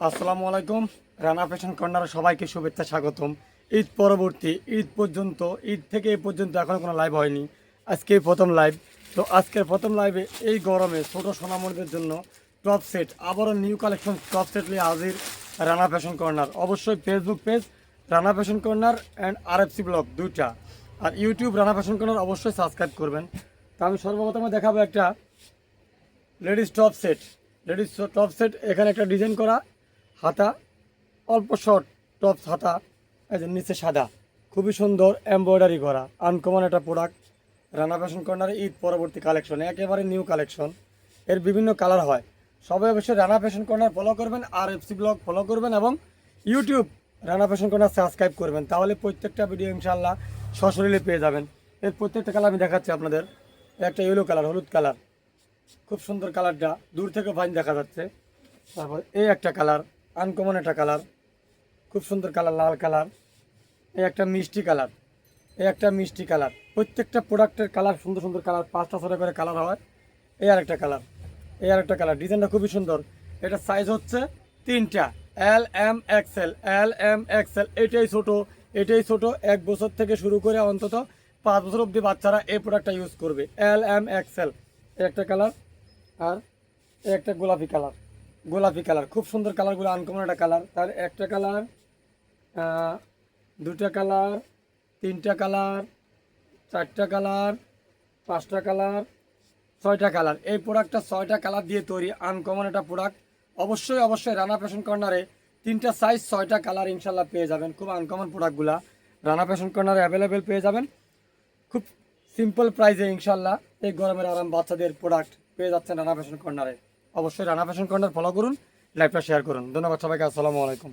আসসালামু আলাইকুম। রানা ফ্যাশন কর্নারে সবাইকে শুভেচ্ছা, স্বাগতম। ঈদ পরবর্তী, ঈদ পর্যন্ত, ঈদ থেকে এই পর্যন্ত এখনও কোনো লাইভ হয়নি, আজকেই প্রথম লাইভ। তো আজকের প্রথম লাইভে এই গরমে ছোটো সোনামণিদের জন্য টপ সেট, আবারও নিউ কালেকশন টপ সেট নিয়ে হাজির রানা ফ্যাশন কর্নার। অবশ্যই Facebook page Rana fashion corner and RFC blog দুইটা, আর ইউটিউব রানা ফ্যাশন কর্নার অবশ্যই সাবস্ক্রাইব করবেন। তো আমি সর্বপ্রথমে দেখাবো একটা ladies top set. Ladies top set, এখানে একটা ডিজাইন করা হাতা, অল্প শর্ট টপস হাতা, এই যে নিচে সাদা, খুবই সুন্দর এমব্রয়ডারি করা, আনকমন একটা প্রোডাক্ট। রানা ফ্যাশন কর্নারে ঈদ পরবর্তী কালেকশন, একেবারে নিউ কালেকশন। এর বিভিন্ন কালার হয়। সবাই অবশ্যই রানা ফ্যাশন কর্নার ফলো করবেন, RFC ব্লগ ফলো করবেন এবং YouTube Rana fashion corner subscribe করবেন, তাহলে প্রত্যেকটা ভিডিও ইনশাআল্লাহ সশরীরে পেয়ে যাবেন। এর প্রত্যেকটা কালার আমি দেখাচ্ছি আপনাদের। একটা ইয়েলো কালার, হলুদ কালার, খুব সুন্দর কালারটা, দূর থেকে ফাইন দেখা যাচ্ছে। তারপর এই একটা কালার, আনকমন একটা কালার, খুব সুন্দর কালার, লাল কালার। এই একটা মিষ্টি কালার, এই একটা মিষ্টি কালার। প্রত্যেকটা প্রোডাক্টের কালার সুন্দর সুন্দর কালার, 5টা 6টা করে কালার হয়। এই আর একটা কালার, এই আর একটা কালার, ডিজাইনটা খুবই সুন্দর। এটা সাইজ হচ্ছে 3টা, LM XL, LM XL। এটাই ছোটো, এটাই ছোটো। 1 বছর থেকে শুরু করে অন্তত 5 বছর অবধি বাচ্চারা এই প্রোডাক্টটা ইউজ করবে। LM XL, এই একটা কালার, আর এই একটা গোলাপি কালার, গোলাপি কালার, খুব সুন্দর কালারগুলো, আনকমন একটা কালার। তার একটা কালার, দুটা কালার, তিনটা কালার, চারটা কালার, 5টা কালার, 6টা কালার। এই প্রোডাক্টটা 6টা কালার দিয়ে তৈরি, আনকমন একটা প্রোডাক্ট। অবশ্যই অবশ্যই রানা ফ্যাশন কর্নারে 3টা সাইজ 6টা কালার ইনশাল্লাহ পেয়ে যাবেন। খুব আনকমন প্রোডাক্টগুলা রানা ফ্যাশন কর্নারে অ্যাভেলেবেল পেয়ে যাবেন, খুব সিম্পল প্রাইসে ইনশাল্লাহ। এই গরমের আরাম বাচ্চাদের প্রোডাক্ট পেয়ে যাচ্ছেন রানা ফ্যাশন কর্নারে। অবশ্যই রানা ফ্যাশন কর্নার ফলো করুন, লাইভটা শেয়ার করুন। ধন্যবাদ সবাইকে, আসসালামু আলাইকুম।